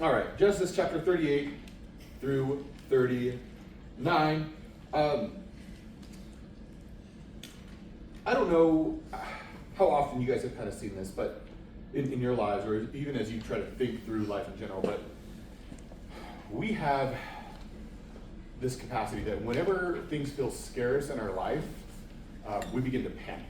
All right, Genesis chapter 38 through 39. I don't know how often you guys have kind of seen this, but in your lives, or even as you try to think through life in general, but we have this capacity that whenever things feel scarce in our life, we begin to panic.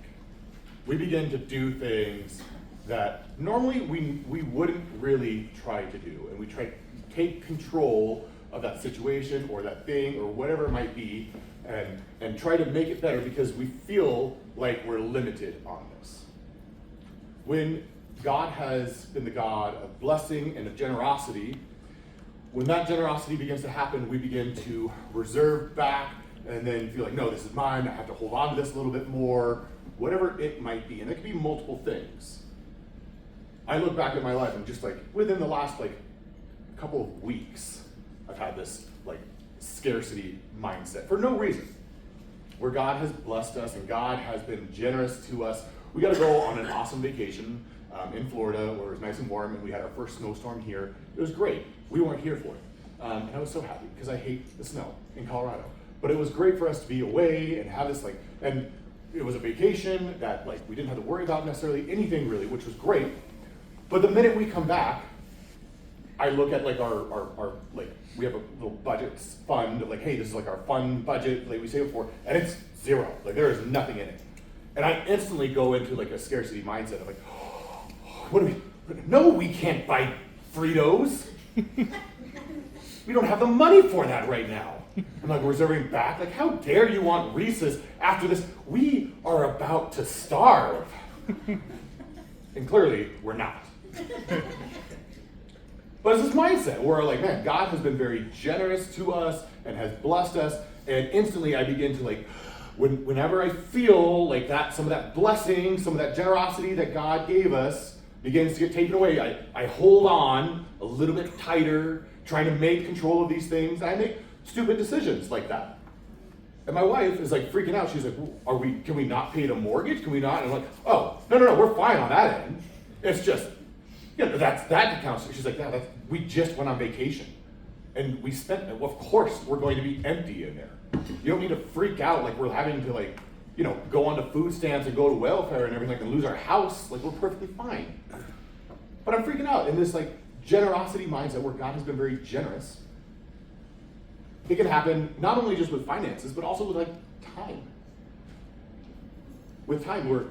We begin to do things that normally we wouldn't really try to do, and we try to take control of that situation or that thing or whatever it might be, and try to make it better because we feel like we're limited on this. When God has been the God of blessing and of generosity, when that generosity begins to happen, we begin to reserve back and then feel like, no, this is mine, I have to hold on to this a little bit more, whatever it might be. And it could be multiple things. I look back at my life and just like within the last couple of weeks, I've had this scarcity mindset for no reason, where God has blessed us and God has been generous to us. We got to go on an awesome vacation in Florida where it was nice and warm, and we had our first snowstorm here. It was great. We weren't here for it. And I was so happy because I hate the snow in Colorado. But it was great for us to be away and have this and it was a vacation that we didn't have to worry about necessarily anything really, which was great. But the minute we come back, I look at our we have a little budget fund of hey, this is our fun budget we saved for, and it's zero. There is nothing in it. And I instantly go into a scarcity mindset of what do we, no, we can't buy Fritos. We don't have the money for that right now. I'm reserving back. How dare you want Reese's after this? We are about to starve. And clearly, we're not. But it's this mindset where man, God has been very generous to us and has blessed us, and instantly I begin to whenever I feel that some of that blessing, some of that generosity that God gave us begins to get taken away, I hold on a little bit tighter, trying to make control of these things. I make stupid decisions like that. And my wife is freaking out. She's can we not pay the mortgage? Can we not? And I'm oh, no, we're fine on that end. It's just, that accounts. She's we just went on vacation. And we spent, of course, we're going to be empty in there. You don't need to freak out we're having to go onto food stamps and go to welfare and everything and lose our house. We're perfectly fine. But I'm freaking out in this generosity mindset where God has been very generous. It can happen not only just with finances, but also with time. With time, where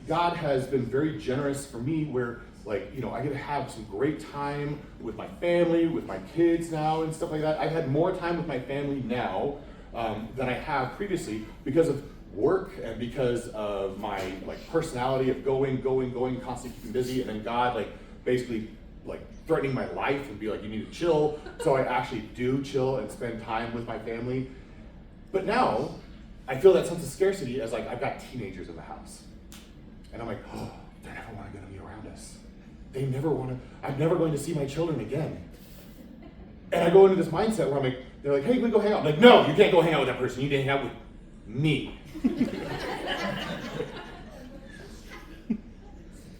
God has been very generous for me, where I get to have some great time with my family, with my kids now and stuff like that. I've had more time with my family now than I have previously because of work and because of my personality of going, constantly keeping busy, and then God basically threatening my life and be you need to chill. So I actually do chill and spend time with my family. But now I feel that sense of scarcity as I've got teenagers in the house. And I'm oh, they're never going to be around us. They never I'm never going to see my children again. And I go into this mindset where I'm they're hey, we go hang out. I'm no, you can't go hang out with that person. You need to hang out with me.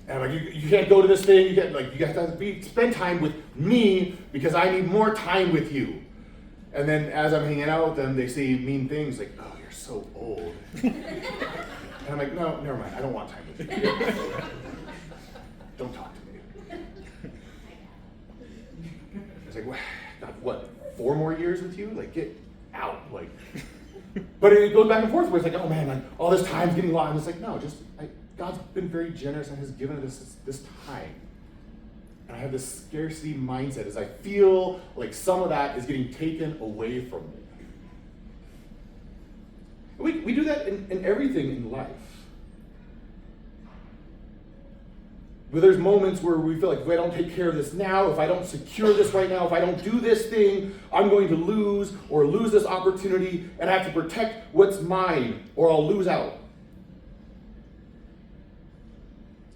And I'm you can't go to this thing. You get you guys have to spend time with me because I need more time with you. And then as I'm hanging out with them, they say mean things oh, you're so old. And I'm no, never mind. I don't want time with you. Don't talk to me. It's God, what? 4 more years with you? Get out. But it goes back and forth where it's oh man, all this time's getting long. It's no, God's been very generous and has given us this time. And I have this scarcity mindset as I feel some of that is getting taken away from me. We do that in everything in life. But there's moments where we feel if I don't take care of this now, if I don't secure this right now, if I don't do this thing, I'm going to lose this opportunity, and I have to protect what's mine or I'll lose out.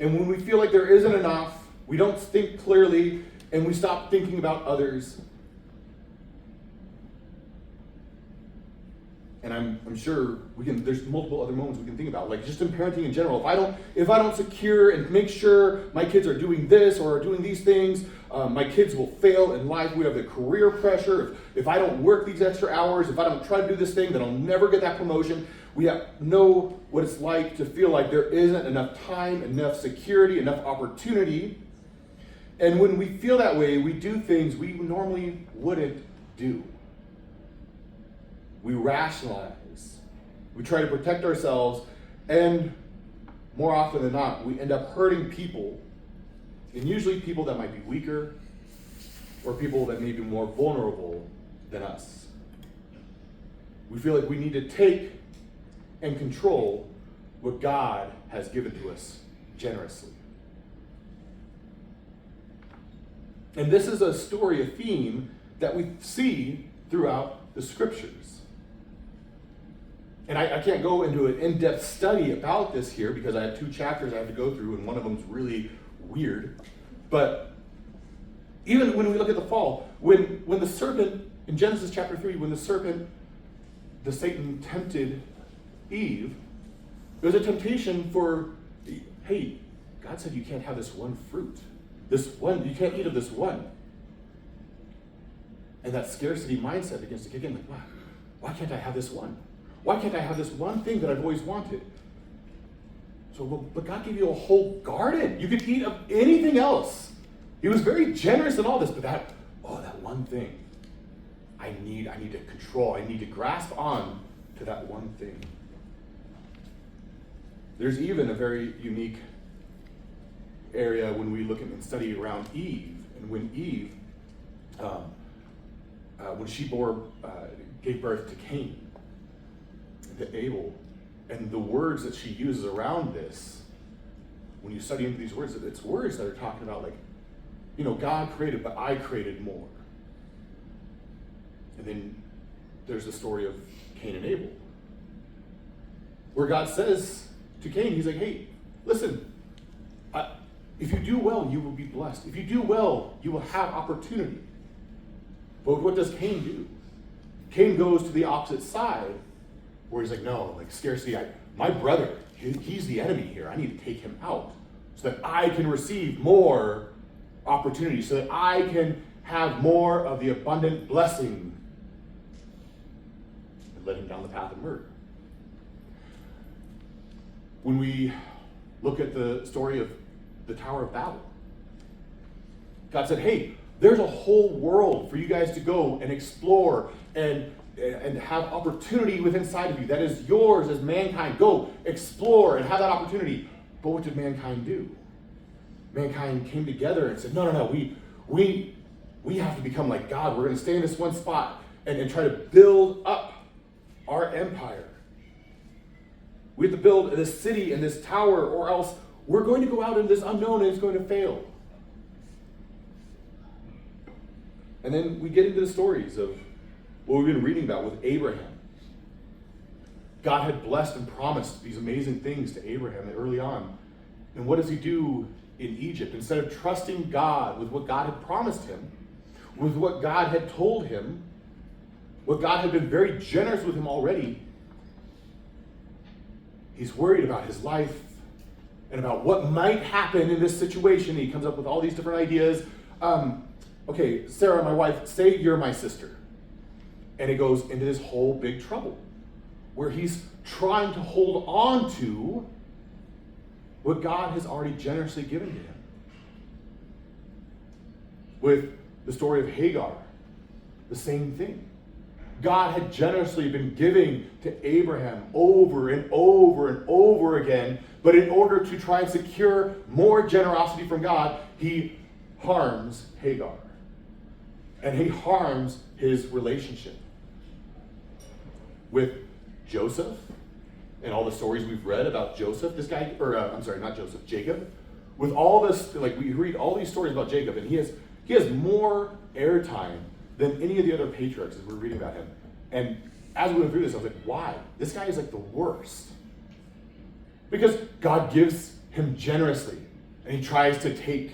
And when we feel there isn't enough, we don't think clearly, and we stop thinking about others. And I'm sure there's multiple other moments we can think about, like just in parenting in general. If I don't secure and make sure my kids are doing this or are doing these things, my kids will fail in life. We have the career pressure. If I don't work these extra hours, if I don't try to do this thing, then I'll never get that promotion. We know what it's like to feel like there isn't enough time, enough security, enough opportunity. And when we feel that way, we do things we normally wouldn't do. We rationalize. We try to protect ourselves, and more often than not, we end up hurting people, and usually people that might be weaker or people that may be more vulnerable than us. We feel like we need to take and control what God has given to us generously. And this is a story, a theme that we see throughout the scriptures. And I can't go into an in-depth study about this here because I have 2 chapters I have to go through, and one of them is really weird. But even when we look at the fall, when the serpent, in Genesis chapter 3, when the Satan tempted Eve, it was a temptation for, hey, God said you can't have this one fruit. You can't eat of this one. And that scarcity mindset begins to kick in, like, why can't I have this one? Why can't I have this one thing that I've always wanted? But God gave you a whole garden. You could eat of anything else. He was very generous in all this, but that one thing, I need to control. I need to grasp on to that one thing. There's even a very unique area when we look at and study around Eve, and when Eve, when she gave birth to Cain, to Abel, and the words that she uses around this, when you study into these words, it's words that are talking about like, God created, but I created more. And then there's the story of Cain and Abel, where God says to Cain, he's like, hey, listen, if you do well, you will be blessed. If you do well, you will have opportunity. But what does Cain do? Cain goes to the opposite side, where he's like, no, like scarcity, my brother, he's the enemy here. I need to take him out so that I can receive more opportunity, so that I can have more of the abundant blessing, and led him down the path of murder. When we look at the story of the Tower of Babel, God said, hey, there's a whole world for you guys to go and explore and have opportunity within inside of you that is yours as mankind. Go explore and have that opportunity. But what did mankind do? Mankind came together and said, no, we have to become like God. We're going to stay in this one spot and try to build up our empire. We have to build this city and this tower, or else we're going to go out in this unknown and it's going to fail. And then we get into the stories of what we've been reading about with Abraham. God had blessed and promised these amazing things to Abraham early on. And what does he do in Egypt? Instead of trusting God with what God had promised him, with what God had told him, what God had been very generous with him already, he's worried about his life and about what might happen in this situation. He comes up with all these different ideas. Okay, Sarah, my wife, say you're my sister. And it goes into this whole big trouble where he's trying to hold on to what God has already generously given to him. With the story of Hagar, the same thing. God had generously been giving to Abraham over and over and over again, but in order to try and secure more generosity from God, he harms Hagar. And he harms his relationship with Joseph and all the stories we've read about Joseph, Jacob. With all this, like we read all these stories about Jacob, and he has more airtime than any of the other patriarchs as we're reading about him. And as we went through this, I was like, why? This guy is like the worst. Because God gives him generously, and he tries to take.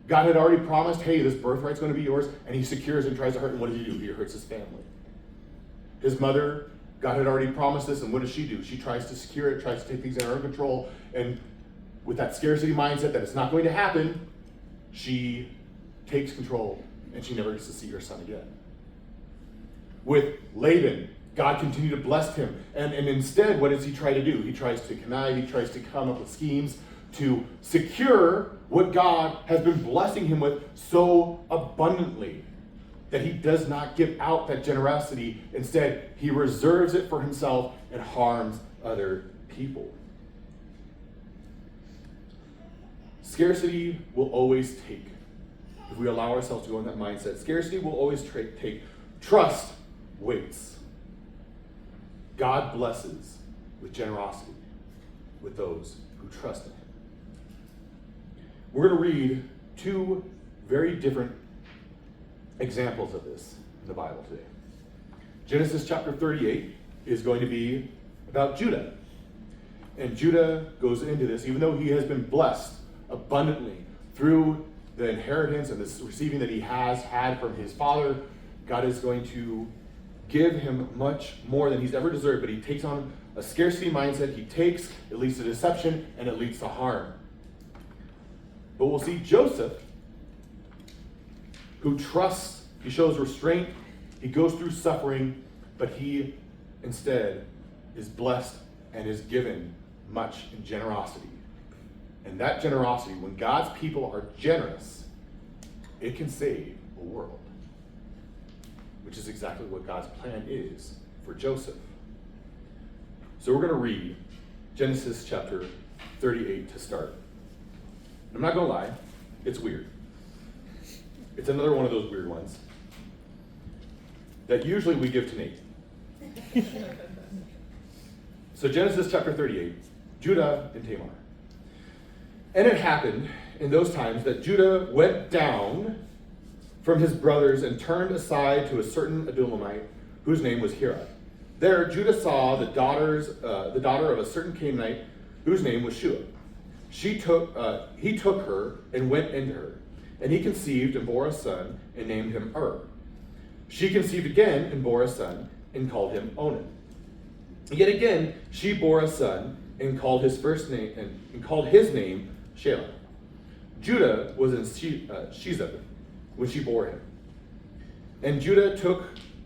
God had already promised, hey, this birthright's going to be yours, and he secures and tries to hurt, and what does he do? He hurts his family. his mother, God had already promised this, and what does she do? She tries to secure it, tries to take things under her control, and with that scarcity mindset that it's not going to happen, she takes control, and she never gets to see her son again. With Laban, God continued to bless him, and instead, what does he try to do? He tries to connive, he tries to come up with schemes to secure what God has been blessing him with so abundantly, that he does not give out that generosity. Instead, he reserves it for himself and harms other people. Scarcity will always take, if we allow ourselves to go in that mindset, scarcity will always take. Trust waits. God blesses with generosity with those who trust in him. We're going to read two very different examples of this in the Bible today. Genesis chapter 38 is going to be about Judah. And Judah goes into this, even though he has been blessed abundantly through the inheritance and this receiving that he has had from his father, God is going to give him much more than he's ever deserved, but he takes on a scarcity mindset. It leads to deception, and it leads to harm. But we'll see Joseph, who trusts, he shows restraint, he goes through suffering, but he instead is blessed and is given much in generosity. And that generosity, when God's people are generous, it can save a world. Which is exactly what God's plan is for Joseph. So we're going to read Genesis chapter 38 to start. I'm not going to lie, it's weird. It's another one of those weird ones that usually we give to Nate. So Genesis chapter 38, Judah and Tamar. And it happened in those times that Judah went down from his brothers and turned aside to a certain Adulamite whose name was Hira. There Judah saw the daughter of a certain Canaanite whose name was Shua. He took her and went into her, and he conceived and bore a son and named him She conceived again and bore a son and called him Onan. Yet again she bore a son and called his name Shelah. Judah was in Shezeb when she bore him. And Judah took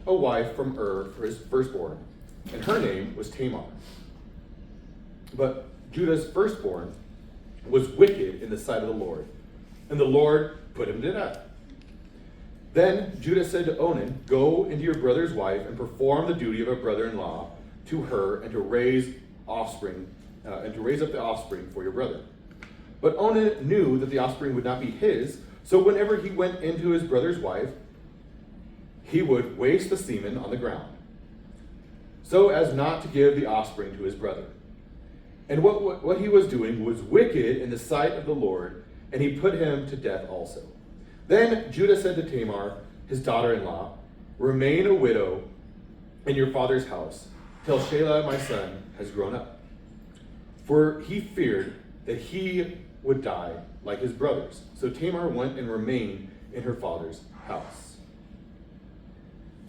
a wife from for his firstborn, and her name was Tamar. But Judah's firstborn was wicked in the sight of the Lord, and the Lord put him to death. Then Judah said to Onan, "Go into your brother's wife and perform the duty of a brother-in-law to her, and to raise offspring, and to raise up the offspring for your brother." But Onan knew that the offspring would not be his, so whenever he went into his brother's wife, he would waste the semen on the ground, so as not to give the offspring to his brother. And what he was doing was wicked in the sight of the Lord, and he put him to death also. Then Judah said to Tamar, his daughter-in-law, "Remain a widow in your father's house till Shelah my son has grown up." For he feared that he would die like his brothers. So Tamar went and remained in her father's house.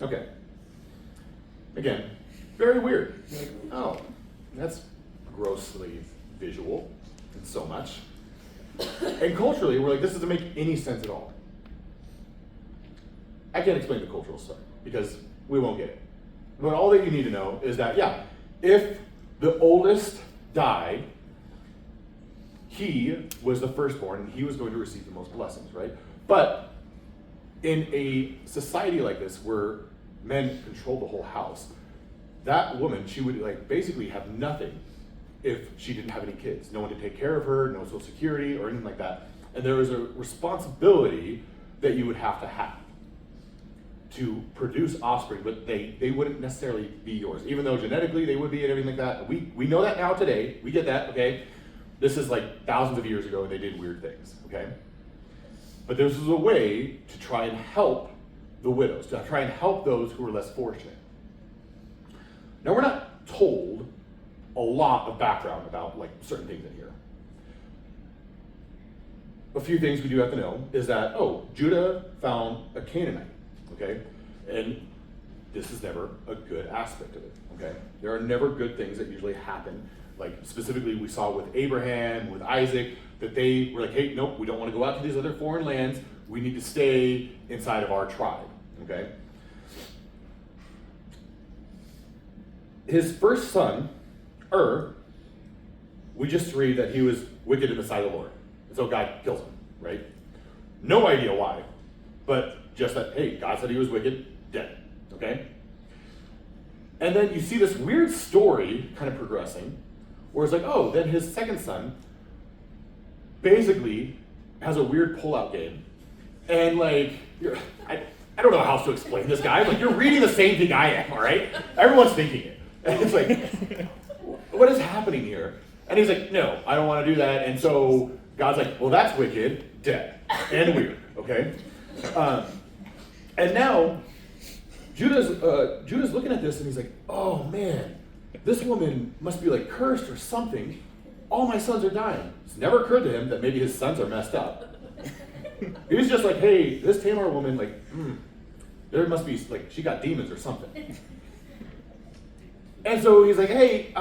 Okay. Again, very weird. Like, oh, that's grossly visual and so much. And culturally, we're like, this doesn't make any sense at all. I can't explain the cultural stuff because we won't get it. But all that you need to know is that, yeah, if the oldest died, he was the firstborn and he was going to receive the most blessings, right? But in a society like this where men control the whole house, that woman, she would like basically have nothing if she didn't have any kids. No one to take care of her, no social security or anything like that. And there was a responsibility that you would have to produce offspring, but they wouldn't necessarily be yours, even though genetically they would be and everything like that. We know that now today. We get that, okay? This is like thousands of years ago and they did weird things, okay? But this was a way to try and help the widows, to try and help those who were less fortunate. Now we're not told a lot of background about like certain things in here. A few things we do have to know is that, Judah found a Canaanite, okay? And this is never a good aspect of it, okay? There are never good things that usually happen. Like specifically we saw with Abraham, with Isaac, that they were like, hey, nope, we don't want to go out to these other foreign lands. We need to stay inside of our tribe, okay? His first son, we just read that he was wicked in the sight of the Lord. And so God kills him, right? No idea why, but just that, hey, God said he was wicked, dead, okay? And then you see this weird story kind of progressing, where it's like, oh, then his second son basically has a weird pullout game. And like, I don't know how else to explain this, guy. Like, you're reading the same thing I am, all right? Everyone's thinking it. And it's like, what is happening here? And he's like, no, I don't want to do that. And so God's like, well, that's wicked, dead, and weird, okay? And now, Judah's looking at this and he's like, oh man, this woman must be like cursed or something. All my sons are dying. It's never occurred to him that maybe his sons are messed up. He was just like, hey, this Tamar woman, like, there must be, like, she got demons or something. And so he's like, hey,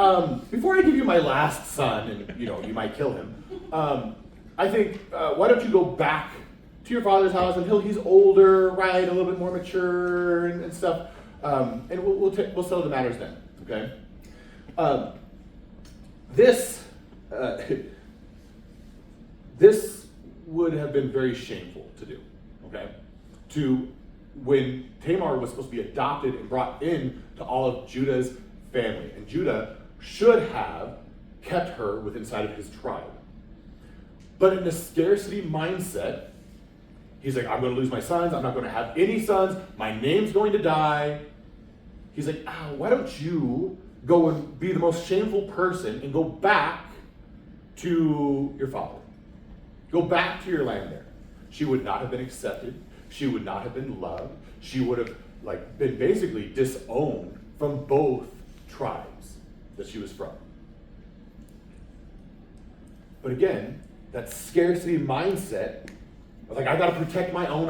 before I give you my last son, and, you know, you might kill him, I think, why don't you go back to your father's house until he's older, right, a little bit more mature and stuff, and we'll settle the matters then, okay? This would have been very shameful to do, okay? To when Tamar was supposed to be adopted and brought in to all of Judah's family, and Judah should have kept her within inside of his tribe. But in the scarcity mindset, he's like, I'm going to lose my sons. I'm not going to have any sons. My name's going to die. He's like, why don't you go and be the most shameful person and go back to your father? Go back to your land there. She would not have been accepted. She would not have been loved. She would have been basically disowned from both tribes that she was from. But again, that scarcity mindset of like, I got to protect my own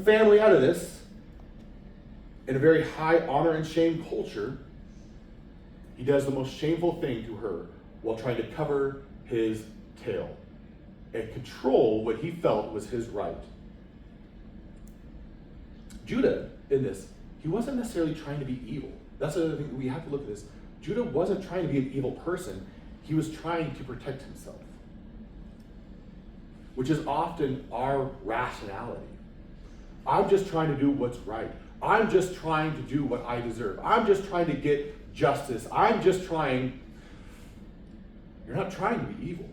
family out of this. In a very high honor and shame culture, he does the most shameful thing to her while trying to cover his tail and control what he felt was his right. Judah, in this, he wasn't necessarily trying to be evil. That's the other thing, we have to look at this. Judah wasn't trying to be an evil person. He was trying to protect himself, which is often our rationality. I'm just trying to do what's right. I'm just trying to do what I deserve. I'm just trying to get justice. You're not trying to be evil,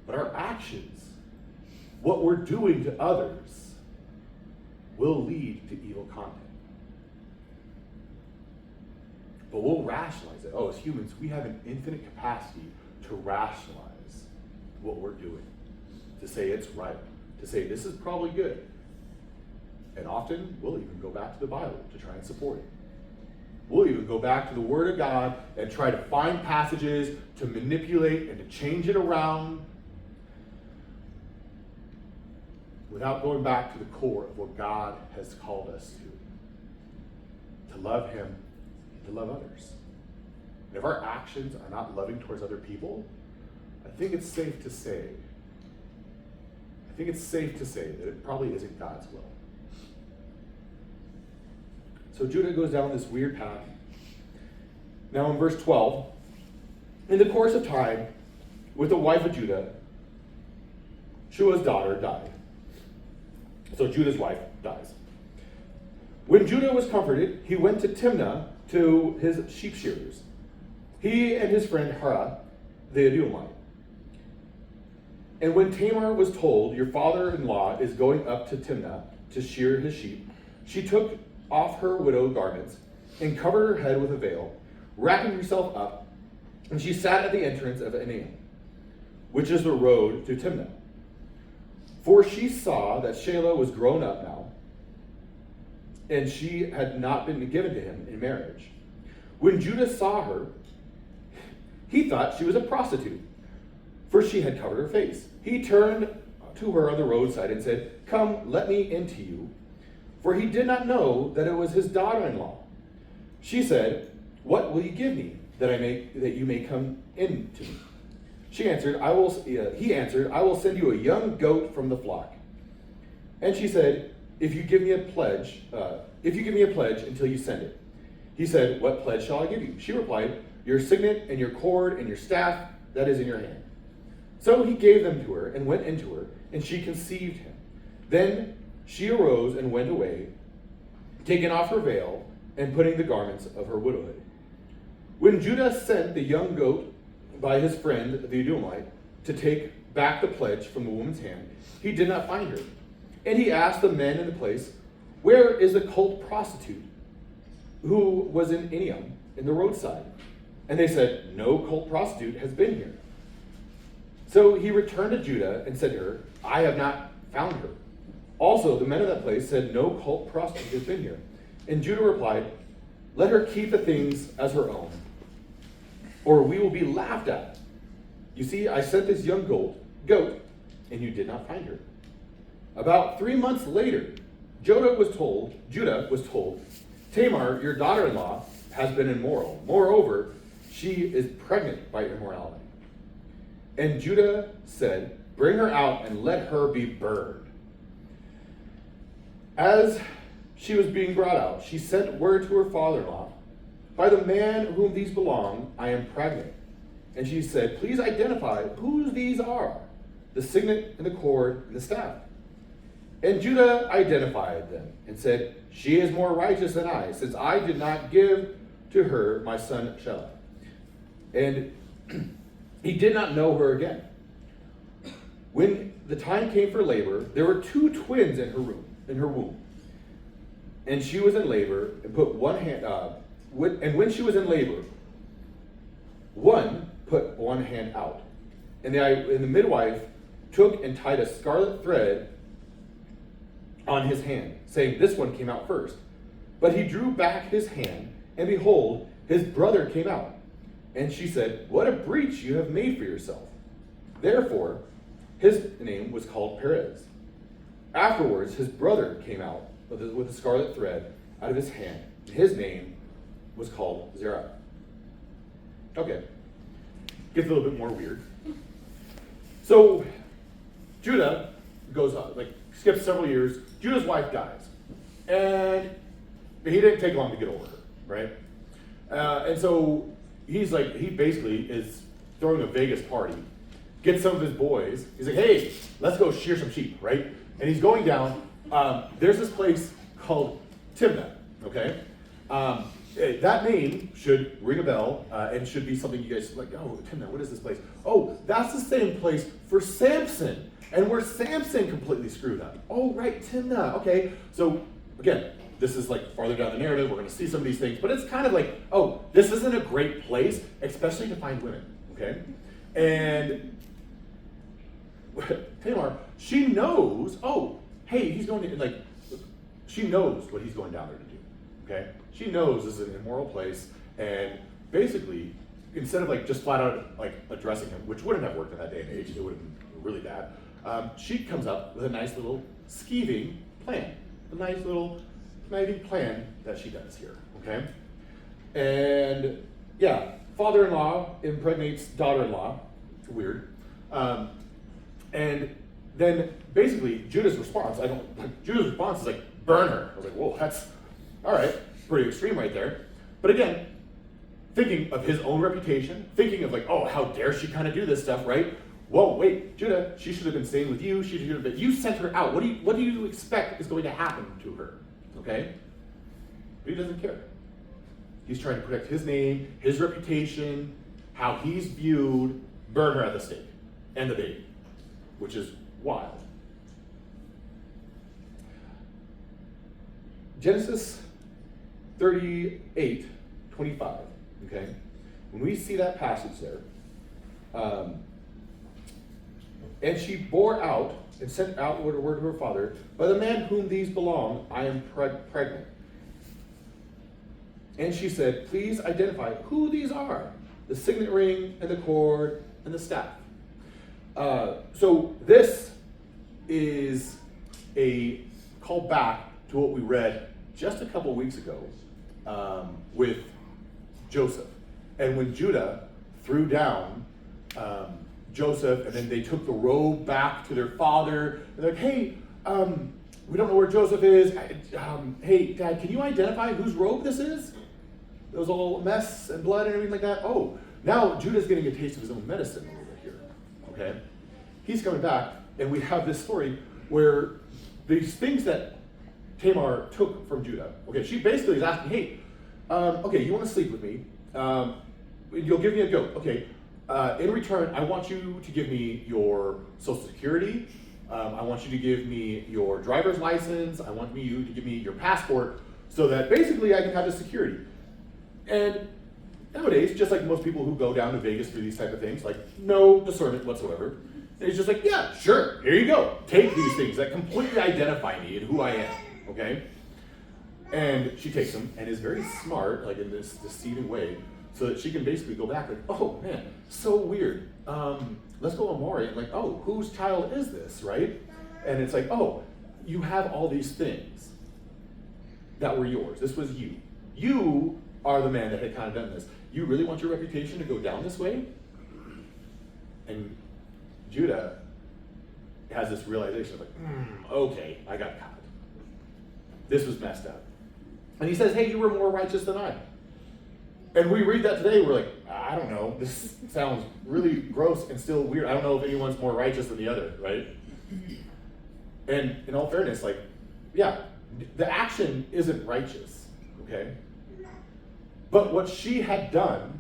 but our actions, what we're doing to others, will lead to evil content. But we'll rationalize it. As humans, we have an infinite capacity to rationalize what we're doing, to say it's right, to say this is probably good. And often, we'll even go back to the Bible to try and support it. We'll even go back to the Word of God and try to find passages to manipulate and to change it around without going back to the core of what God has called us to love Him and to love others. And if our actions are not loving towards other people, I think it's safe to say that it probably isn't God's will. So Judah goes down this weird path. Now in verse 12, in the course of time, with the wife of Judah, Shua's daughter died. So Judah's wife dies. When Judah was comforted, he went to Timnah to his sheep shearers. He and his friend Hara, the Edomite. And when Tamar was told, your father-in-law is going up to Timnah to shear his sheep, she took off her widow garments and covered her head with a veil, wrapping herself up, and she sat at the entrance of Enaim, which is the road to Timnah. For she saw that Shelah was grown up now, and she had not been given to him in marriage. When Judah saw her, he thought she was a prostitute, for she had covered her face. He turned to her on the roadside and said, come, let me into you. for he did not know that it was his daughter-in-law. She said, "What will you give me that you may come in to me?" He answered, "I will send you a young goat from the flock." And she said, if you give me a pledge until you send it." He said, "What pledge shall I give you?" She replied, "Your signet and your cord and your staff that is in your hand." So he gave them to her and went into her, and she conceived him. Then she arose and went away, taking off her veil and putting the garments of her widowhood. When Judah sent the young goat by his friend the Edomite to take back the pledge from the woman's hand, he did not find her. And he asked the men in the place, "Where is the cult prostitute who was in Enium in the roadside?" And they said, "No cult prostitute has been here." So he returned to Judah and said to her, "I have not found her." Also the men of that place said, "No cult prostitute has been here." And Judah replied, "Let her keep the things as her own, or we will be laughed at. You see, I sent this young goat, and you did not find her." About 3 months later, Judah was told, "Tamar, your daughter-in-law, has been immoral. Moreover, she is pregnant by immorality." And Judah said, "Bring her out and let her be burned." As she was being brought out, she sent word to her father-in-law, "By the man whom these belong, I am pregnant." And she said, "Please identify whose these are, the signet and the cord and the staff." And Judah identified them and said, "She is more righteous than I, since I did not give to her my son Shelah." And he did not know her again. When the time came for labor, there were 2 twins in her womb. And she was in labor and put one hand and when she was in labor, one put one hand out. And the midwife took and tied a scarlet thread on his hand, saying, "This one came out first." But he drew back his hand, and behold, his brother came out. And she said, "What a breach you have made for yourself." Therefore, his name was called Perez. Afterwards, his brother came out with the scarlet thread out of his hand, and his name was called Zerah. Okay, gets a little bit more weird. So Judah goes on, skips several years. Judah's wife dies, and he didn't take long to get over her, right? And so he basically is throwing a Vegas party, gets some of his boys. He's like, "Hey, let's go shear some sheep," right? And he's going down. There's this place called Timnah, okay? That name should ring a bell and should be something you guys like, "Oh, Timnah, what is this place?" Oh, that's the same place for Samson, and where Samson completely screwed up. Oh, right, Timnah, okay. So, again, this is farther down the narrative. We're going to see some of these things, but it's kind of oh, this isn't a great place, especially to find women, okay? And Tamar, she knows, oh, hey, he's going to, she knows what he's going down there to do, okay? She knows this is an immoral place, and basically, instead of just flat out addressing him, which wouldn't have worked in that day and age, it would have been really bad, she comes up with a nice little scheming plan, a nice little conniving plan that she does here, okay? And yeah, father-in-law impregnates daughter-in-law. It's weird. And then basically Judah's response is burn her. I was like, whoa, that's all right, pretty extreme right there. But again, thinking of his own reputation, thinking of oh, how dare she kind of do this stuff, right? Whoa, wait, Judah, she should have been staying with you. She should have been. You sent her out. What do you expect is going to happen to her? Okay, but he doesn't care. He's trying to protect his name, his reputation, how he's viewed. Burn her at the stake and the baby, which is wild. Genesis 38:25. Okay, when we see that passage there, and she bore out and sent out word to her father, "By the man whom these belong, I am pregnant." And she said, "Please identify who these are, the signet ring and the cord and the staff." So this is a call back to what we read just a couple weeks ago with Joseph. And when Judah threw down Joseph, and then they took the robe back to their father, they're like, hey, we don't know where Joseph is. Hey, Dad, can you identify whose robe this is? There was all mess and blood and everything like that. Oh, now Judah's getting a taste of his own medicine a little bit here. Okay? He's coming back, and we have this story where these things that Tamar took from Judah. Okay, she basically is asking, hey, okay, you want to sleep with me? You'll give me a goat. Okay, in return, I want you to give me your Social Security. I want you to give me your driver's license. I want you to give me your passport so that basically I can have the security. And nowadays, just like most people who go down to Vegas for these type of things, like no discernment whatsoever, and he's just like, yeah, sure, here you go. Take these things that completely identify me and who I am, okay? And she takes them and is very smart, like in this deceiving way, so that she can basically go back like, oh man, so weird. Let's go on Maury and like, oh, whose child is this, right? And it's like, oh, you have all these things that were yours. This was you. You are the man that had kind of done this. You really want your reputation to go down this way? And Judah has this realization of like, okay, I got caught. This was messed up. And he says, hey, you were more righteous than I. And we read that today, we're like, I don't know, this sounds really gross and still weird. I don't know if anyone's more righteous than the other, right? And in all fairness, like, yeah, the action isn't righteous, okay? But what she had done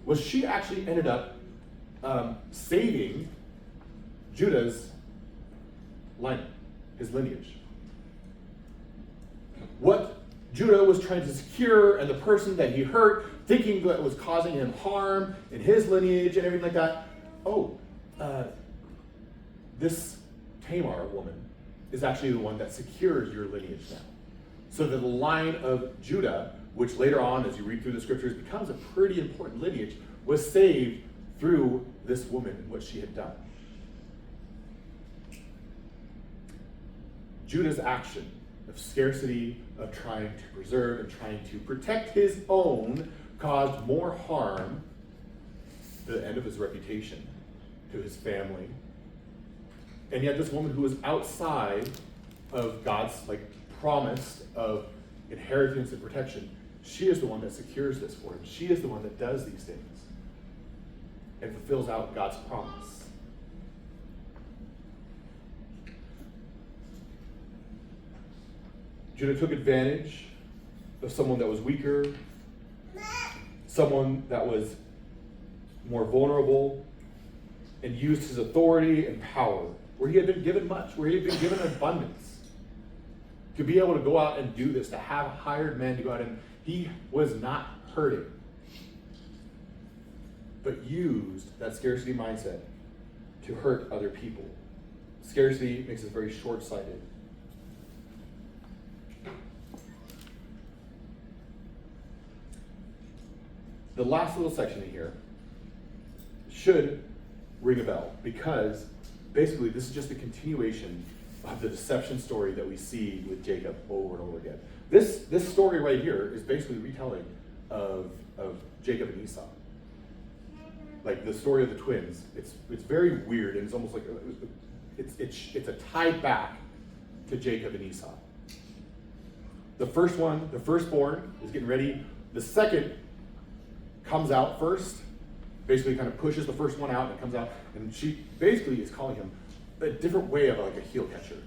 was she actually ended up saving Judah's line, his lineage. What Judah was trying to secure and the person that he hurt, thinking that was causing him harm in his lineage and everything like that. Oh, this Tamar woman is actually the one that secures your lineage now. So that the line of Judah, which later on, as you read through the scriptures, becomes a pretty important lineage, was saved through this woman and what she had done. Judah's action of scarcity, of trying to preserve and trying to protect his own, caused more harm to the end of his reputation, to his family. And yet this woman who was outside of God's promise of inheritance and protection, she is the one that secures this for him. She is the one that does these things and fulfills out God's promise. Judah took advantage of someone that was weaker, someone that was more vulnerable, and used his authority and power where he had been given much, where he had been given abundance, to be able to go out and do this, to have hired men to go out, and he was not hurting, but used that scarcity mindset to hurt other people. Scarcity makes us very short-sighted. The last little section in here should ring a bell, because basically this is just a continuation of the deception story that we see with Jacob over and over again. This story right here is basically a retelling of Jacob and Esau. Like the story of the twins. It's very weird, and it's almost like it's a tie back to Jacob and Esau. The first one, the firstborn, is getting ready. The second comes out first, basically kind of pushes the first one out and comes out, and she basically is calling him a different way of like a heel catcher.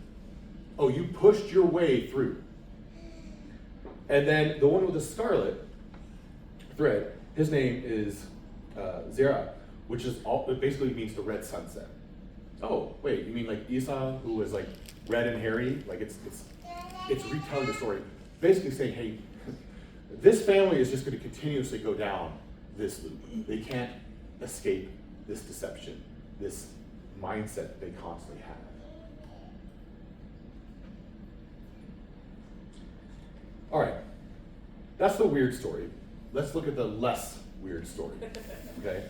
Oh, you pushed your way through. And then the one with the scarlet thread, his name is Zerah, which is it basically means the red sunset. Oh, wait, you mean like Esau, who was like red and hairy? Like it's retelling the story, basically saying, hey, this family is just going to continuously go down this loop. They can't escape this deception, this mindset they constantly have. All right, that's the weird story. Let's look at the less weird story, okay?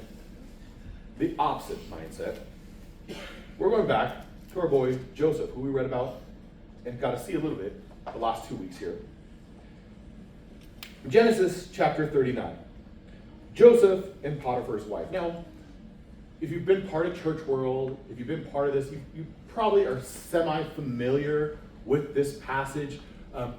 The opposite mindset. We're going back to our boy Joseph, who we read about and got to see a little bit the last 2 weeks here. Genesis chapter 39. Joseph and Potiphar's wife. Now, if you've been part of church world, if you've been part of this, you probably are semi-familiar with this passage.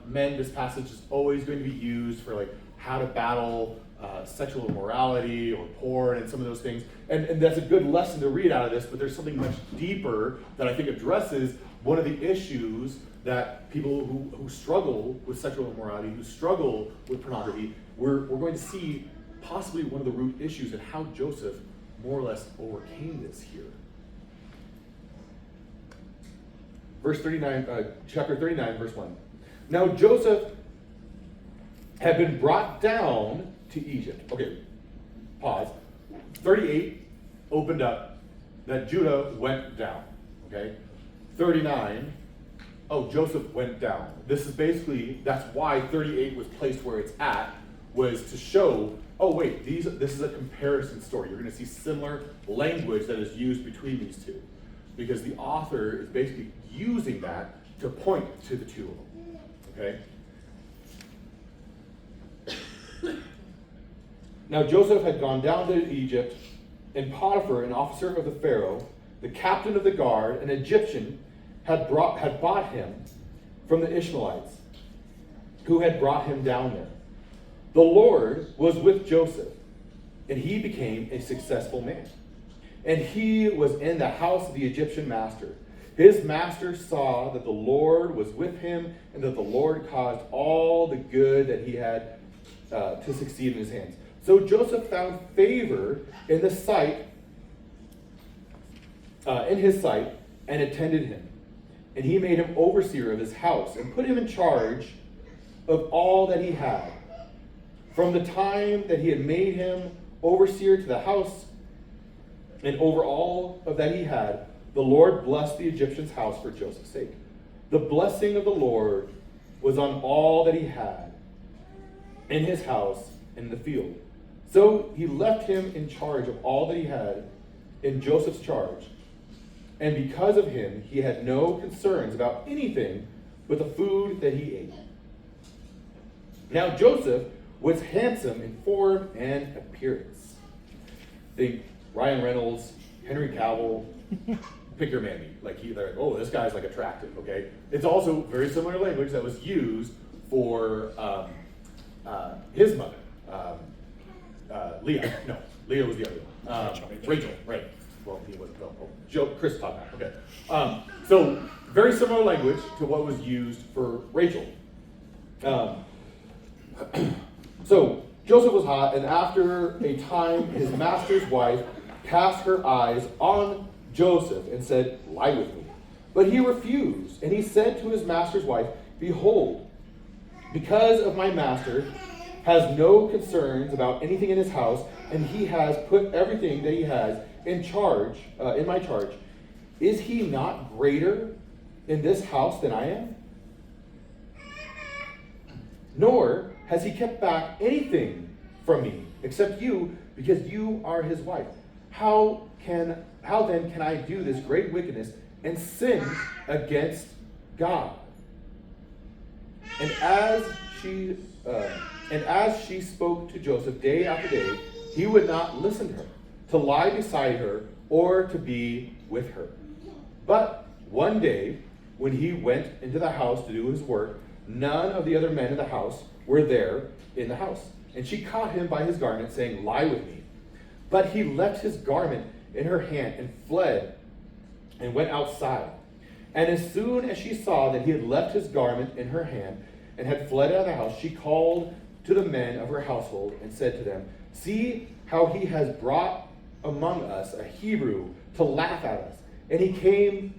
Men, this passage is always going to be used for like how to battle sexual immorality or porn and some of those things. And that's a good lesson to read out of this, but there's something much deeper that I think addresses one of the issues that people who struggle with sexual immorality, who struggle with pornography, we're going to see possibly one of the root issues and how Joseph more or less overcame this here. Verse 39, chapter 39, verse 1. Now Joseph had been brought down to Egypt. Okay, pause. 38 opened up that Judah went down. Okay? 39, Joseph went down. This is basically, that's why 38 was placed where it's at, was to show, this is a comparison story. You're going to see similar language that is used between these two. Because the author is basically using that to point to the two of them. Okay? Now Joseph had gone down to Egypt, and Potiphar, an officer of the Pharaoh, the captain of the guard, an Egyptian, had bought him from the Ishmaelites, who had brought him down there. The Lord was with Joseph, and he became a successful man. And he was in the house of the Egyptian master. His master saw that the Lord was with him, and that the Lord caused all the good that he had to succeed in his hands. So Joseph found favor in his sight, and attended him. And he made him overseer of his house, and put him in charge of all that he had. From the time that he had made him overseer to the house, and over all of that he had, the Lord blessed the Egyptian's house for Joseph's sake. The blessing of the Lord was on all that he had, in his house, in the field. So he left him in charge of all that he had in Joseph's charge. And because of him, he had no concerns about anything but the food that he ate. Now Joseph was handsome in form and appearance. Think Ryan Reynolds, Henry Cavill, pick your mammy. They're like, this guy's like attractive, okay? It's also very similar language that was used for his mother. Leah. No, Leah was the other one. Rachel, right. Well, he wasn't. Chris taught that. Okay. So very similar language to what was used for Rachel. So Joseph was hot, and after a time, his master's wife cast her eyes on Joseph and said, "Lie with me." But he refused, and he said to his master's wife, "Behold, because of my master has no concerns about anything in his house, and he has put everything that he has in my charge, is he not greater in this house than I am? Nor has he kept back anything from me, except you, because you are his wife. How then can I do this great wickedness and sin against God?" And as she spoke to Joseph day after day, he would not listen to her, to lie beside her, or to be with her. But one day, when he went into the house to do his work, none of the other men in the house were there in the house. And she caught him by his garment, saying, "Lie with me." But he left his garment in her hand and fled and went outside. And as soon as she saw that he had left his garment in her hand and had fled out of the house, she called to the men of her household and said to them, "See how he has brought among us a Hebrew to laugh at us. And he came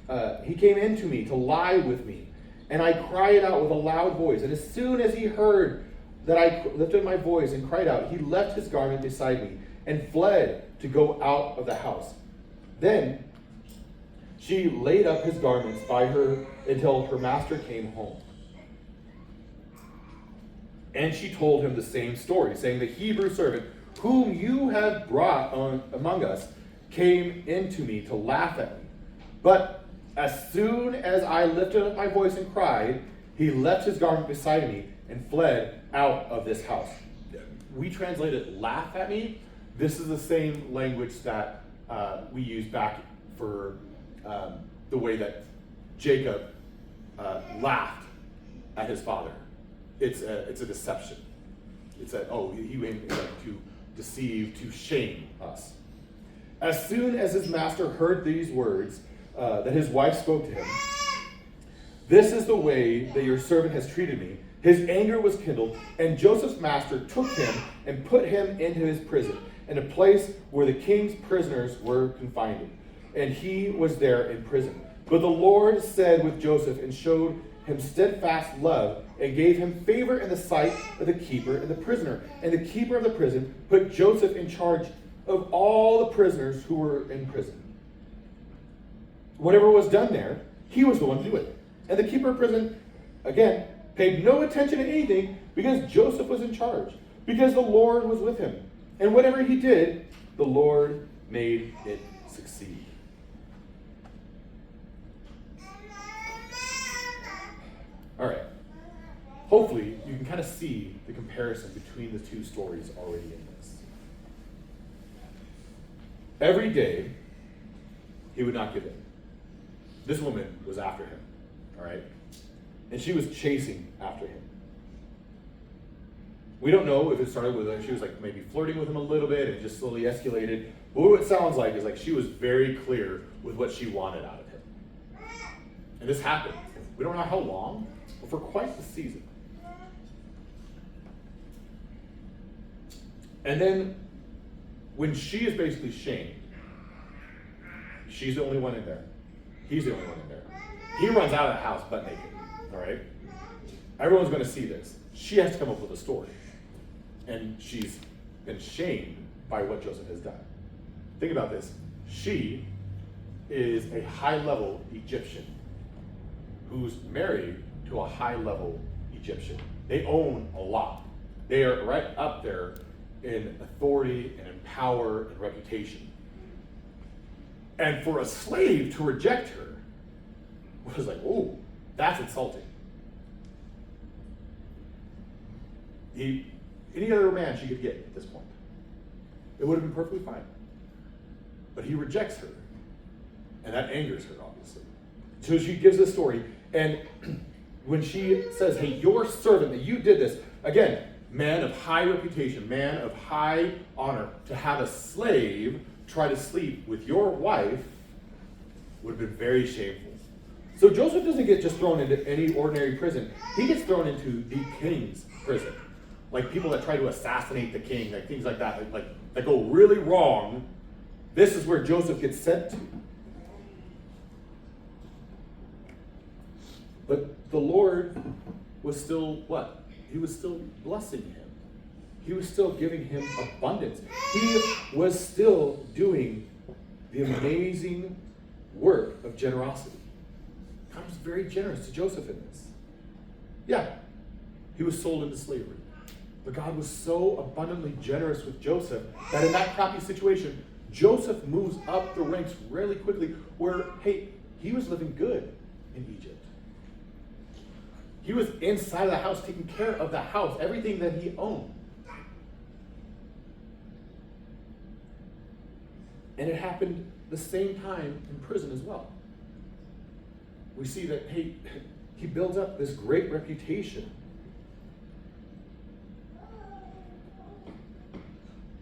in to me to lie with me. And I cried out with a loud voice. And as soon as he heard that I lifted my voice and cried out, he left his garment beside me and fled to go out of the house. Then she laid up his garments by her until her master came home. And she told him the same story, saying, "The Hebrew servant whom you have brought among us came into me to laugh at me. But as soon as I lifted up my voice and cried, He left his garment beside me and fled out of this house. We translate it, laugh at me. This is the same language that we use back for the way that Jacob laughed at his father. It's a deception. It's he went to deceive, to shame us. As soon as his master heard these words that his wife spoke to him, "This is the way that your servant has treated me," his anger was kindled, and Joseph's master took him and put him into his prison, in a place where the king's prisoners were confined, and he was there in prison. But the Lord said with Joseph and showed him steadfast love and gave him favor in the sight of the keeper and the prisoner. And the keeper of the prison put Joseph in charge of all the prisoners who were in prison. Whatever was done there, he was the one to do it. And the keeper of prison, again, paid no attention to anything because Joseph was in charge, because the Lord was with him. And whatever he did, the Lord made it succeed. All right. Hopefully, you can kind of see the comparison between the two stories already in this. Every day, he would not give in. This woman was after him, all right? And she was chasing after him. We don't know if it started with, she was like maybe flirting with him a little bit and just slowly escalated. But what it sounds like is like she was very clear with what she wanted out of him. And this happened. We don't know how long, but for quite the season. And then when she is basically shamed, she's the only one in there. He's the only one in there. He runs out of the house butt naked. All right? Everyone's going to see this. She has to come up with a story. And she's been shamed by what Joseph has done. Think about this. She is a high-level Egyptian who's married to a high-level Egyptian. They own a lot. They are right up there in authority and in power and reputation. And for a slave to reject her was like, oh, that's insulting. Any other man she could get at this point, it would have been perfectly fine. But he rejects her, and that angers her, obviously. So she gives this story, and when she says, hey, your servant, that you did this, again, man of high reputation, man of high honor, to have a slave try to sleep with your wife would have been very shameful. So Joseph doesn't get just thrown into any ordinary prison. He gets thrown into the king's prison. Like people that try to assassinate the king, like things like that, like that go really wrong. This is where Joseph gets sent to. But the Lord was still what? He was still blessing him. He was still giving him abundance. He was still doing the amazing work of generosity. God was very generous to Joseph in this. Yeah, he was sold into slavery. But God was so abundantly generous with Joseph that in that crappy situation, Joseph moves up the ranks really quickly where, hey, he was living good in Egypt. He was inside of the house, taking care of the house, everything that he owned. And it happened the same time in prison as well. We see that, hey, he builds up this great reputation.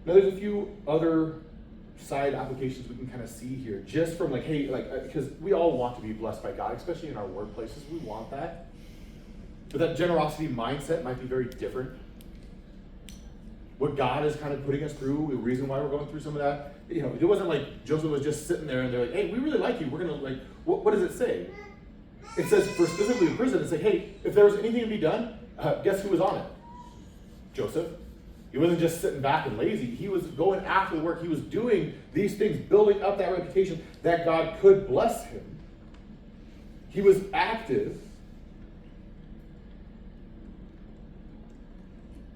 Now there's a few other side applications we can kind of see here, just from like, hey, like, because we all want to be blessed by God, especially in our workplaces, we want that. But that generosity mindset might be very different. What God is kind of putting us through, the reason why we're going through some of that, you know, it wasn't like Joseph was just sitting there and they're like, hey, we really like you. We're going to like, what does it say? It says for specifically the prison, it's like, hey, if there was anything to be done, guess who was on it? Joseph. He wasn't just sitting back and lazy. He was going after the work. He was doing these things, building up that reputation that God could bless him. He was active.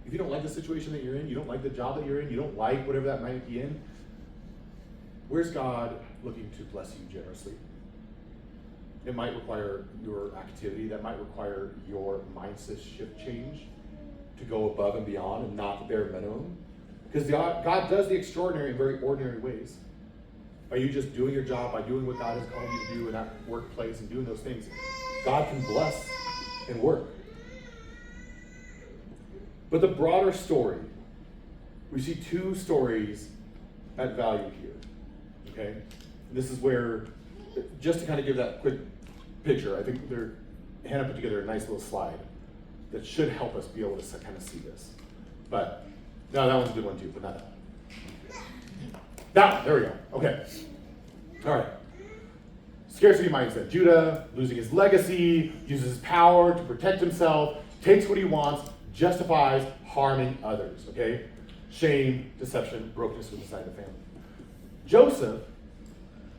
If you don't like the situation that you're in, you don't like the job that you're in, you don't like whatever that might be in, where's God looking to bless you generously? It might require your activity. That might require your mindset shift change to go above and beyond and not the bare minimum. Because God does the extraordinary in very ordinary ways. By you just doing your job, by doing what God has called you to do in that workplace and doing those things, God can bless and work. But the broader story, we see two stories at value here. Okay? And this is where, just to kind of give that quick picture, I think Hannah put together a nice little slide that should help us be able to kind of see this. But, no, that one's a good one too, but not that one. That one, there we go. Okay. All right. Scarcity mindset. Judah, losing his legacy, uses his power to protect himself, takes what he wants, justifies harming others. Okay? Shame, deception, brokenness inside the family. Joseph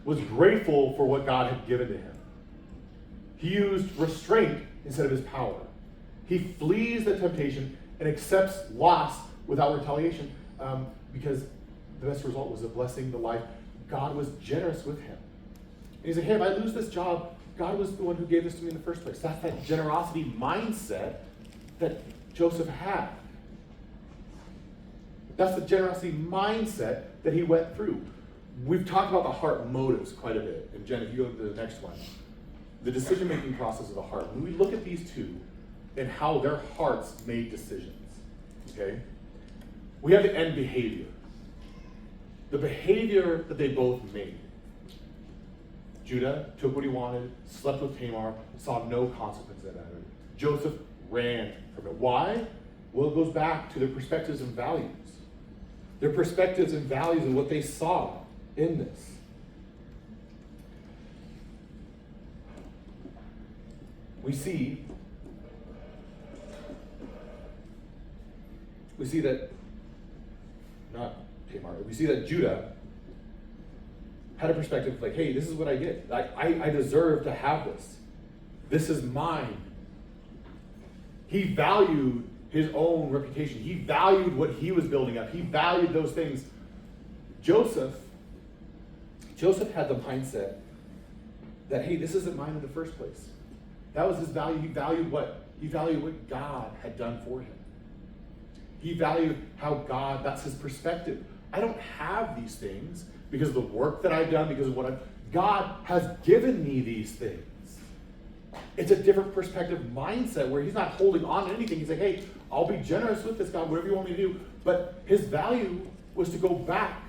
was grateful for what God had given to him. He used restraint instead of his power. He flees the temptation and accepts loss without retaliation because the best result was a blessing, the life. God was generous with him. And he's like, hey, if I lose this job, God was the one who gave this to me in the first place. That's that generosity mindset that Joseph had. That's the generosity mindset that he went through. We've talked about the heart motives quite a bit. And Jen, if you go to the next one, the decision-making process of the heart. When we look at these two and how their hearts made decisions, okay, we have the end behavior. The behavior that they both made. Judah took what he wanted, slept with Tamar, saw no consequence out of it. Joseph ran from it. Why? Well, it goes back to their perspectives and values. Their perspectives and values and what they saw in this. We see that, not Tamar, we see that Judah had a perspective like, hey, this is what I get. I deserve to have this. This is mine. He valued his own reputation. He valued what he was building up. He valued those things. Joseph had the mindset that, hey, this isn't mine in the first place. That was his value. He valued what? He valued what God had done for him. He valued how God, that's his perspective. I don't have these things because of the work that I've done, because of what God has given me these things. It's a different perspective mindset where he's not holding on to anything. He's like, hey, I'll be generous with this, God, whatever you want me to do. But his value was to go back.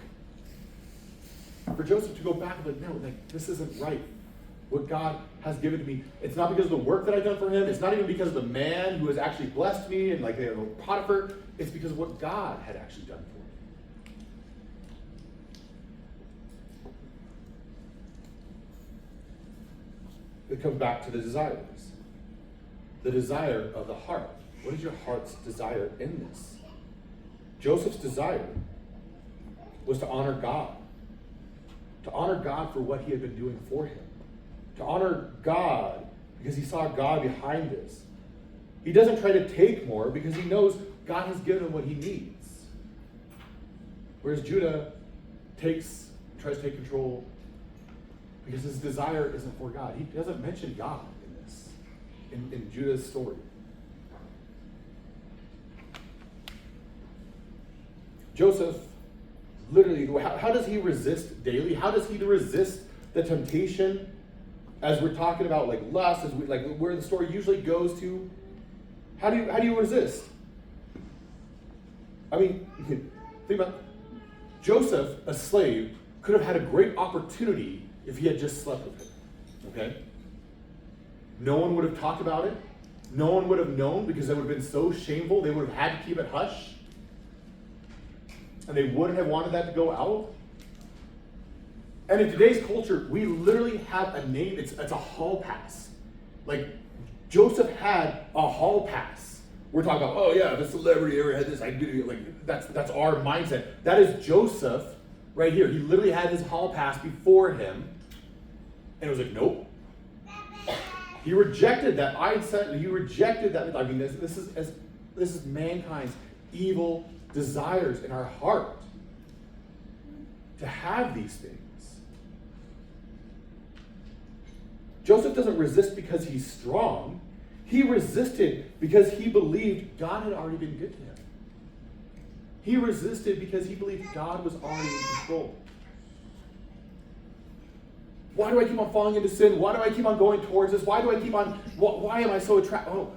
For Joseph to go back and be like, no, this isn't right. What God has given to me. It's not because of the work that I've done for him. It's not even because of the man who has actually blessed me and like Potiphar. It's because of what God had actually done for me. It comes back to the desires. The desire of the heart. What is your heart's desire in this? Joseph's desire was to honor God. To honor God for what he had been doing for him. To honor God because he saw God behind this. He doesn't try to take more because he knows God has given him what he needs. Whereas Judah tries to take control because his desire isn't for God. He doesn't mention God in this, in Judah's story. Joseph, literally, how does he resist daily? How does he resist the temptation? As we're talking about like lust, where the story usually goes to, how do you resist? I mean, you can think about Joseph, a slave, could have had a great opportunity if he had just slept with him. Okay? No one would have talked about it. No one would have known because it would have been so shameful. They would have had to keep it hush. And they wouldn't have wanted that to go out. And in today's culture, we literally have a name. It's a hall pass. Like, Joseph had a hall pass. We're talking about, oh yeah, the celebrity ever had this. I do like that's our mindset. That is Joseph right here. He literally had his hall pass before him, and it was like, nope. He rejected that mindset. He rejected that. I mean, this is mankind's evil desires in our heart to have these things. Joseph doesn't resist because he's strong. He resisted because he believed God had already been good to him. He resisted because he believed God was already in control. Why do I keep on falling into sin? Why do I keep on going towards this? Why am I so attracted? Oh,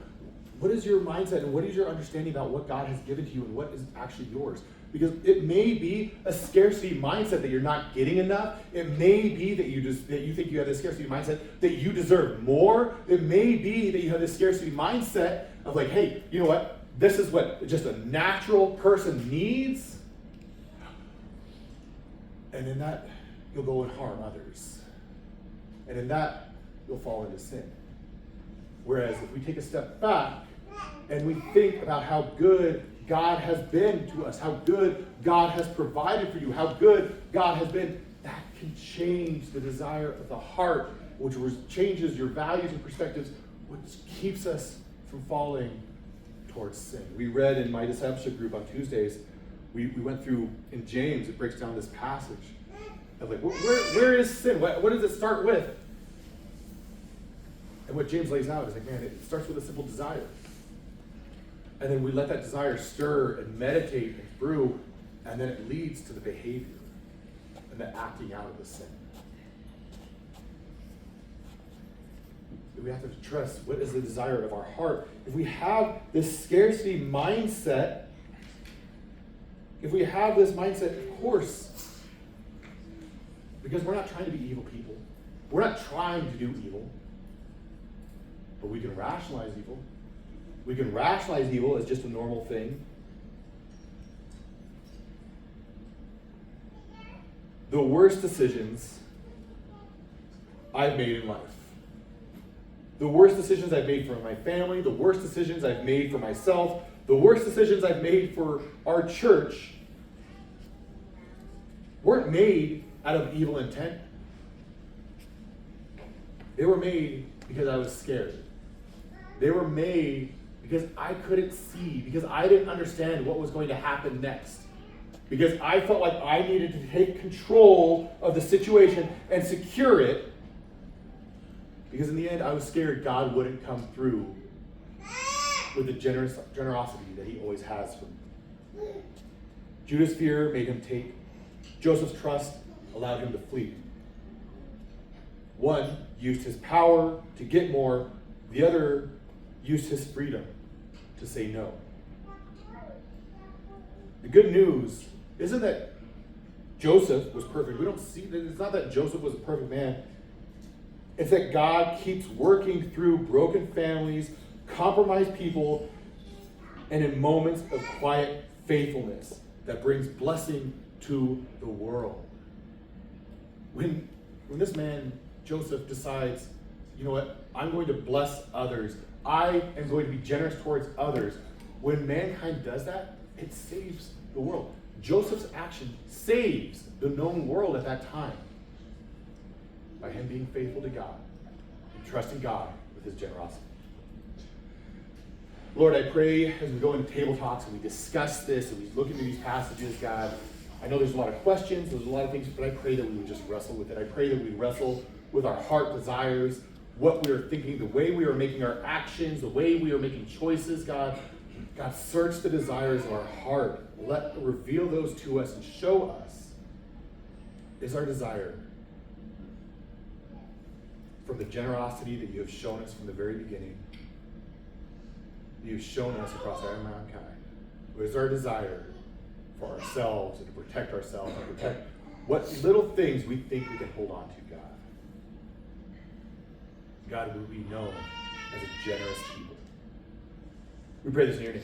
what is your mindset and what is your understanding about what God has given to you and what is actually yours? Because it may be a scarcity mindset that you're not getting enough. It may be that you think you have this scarcity mindset that you deserve more. It may be that you have this scarcity mindset of like, hey, you know what? This is what just a natural person needs. And in that, you'll go and harm others. And in that, you'll fall into sin. Whereas if we take a step back and we think about how good God has been to us, how good God has provided for you, how good God has been, that can change the desire of the heart, which changes your values and perspectives, which keeps us from falling towards sin. We read in my discipleship group on Tuesdays, we went through in James, it breaks down this passage of like, where is sin? What does it start with? And what James lays out is like, man, it starts with a simple desire. And then we let that desire stir and meditate and brew, and then it leads to the behavior and the acting out of the sin. We have to trust what is the desire of our heart. If we have this scarcity mindset, of course, because we're not trying to be evil people. We're not trying to do evil, but we can rationalize evil. We can rationalize evil as just a normal thing. The worst decisions I've made in life. The worst decisions I've made for my family, the worst decisions I've made for myself, the worst decisions I've made for our church weren't made out of evil intent. They were made because I was scared. They were made because I couldn't see, because I didn't understand what was going to happen next. Because I felt like I needed to take control of the situation and secure it. Because in the end, I was scared God wouldn't come through with the generosity that he always has for me. Judah's fear made him take. Joseph's trust allowed him to flee. One used his power to get more. The other used his freedom to say no. The good news isn't that Joseph was perfect. We don't see that. It's not that Joseph was a perfect man. It's that God keeps working through broken families, compromised people, and in moments of quiet faithfulness that brings blessing to the world. When this man, Joseph, decides, you know what, I'm going to bless others. I am going to be generous towards others. When mankind does that, it saves the world. Joseph's action saves the known world at that time by him being faithful to God and trusting God with his generosity. Lord, I pray as we go into table talks and we discuss this and we look into these passages, God, I know there's a lot of questions, there's a lot of things, but I pray that we would just wrestle with it. I pray that we wrestle with our heart desires, what we are thinking, the way we are making our actions, the way we are making choices, God. God, search the desires of our heart. Reveal those to us and show us. Is our desire from the generosity that you have shown us from the very beginning, you've shown us across our mankind? Or is our desire for ourselves and to protect ourselves and protect what little things we think we can hold on to, God? God, would we be known as a generous people? We pray this in your name.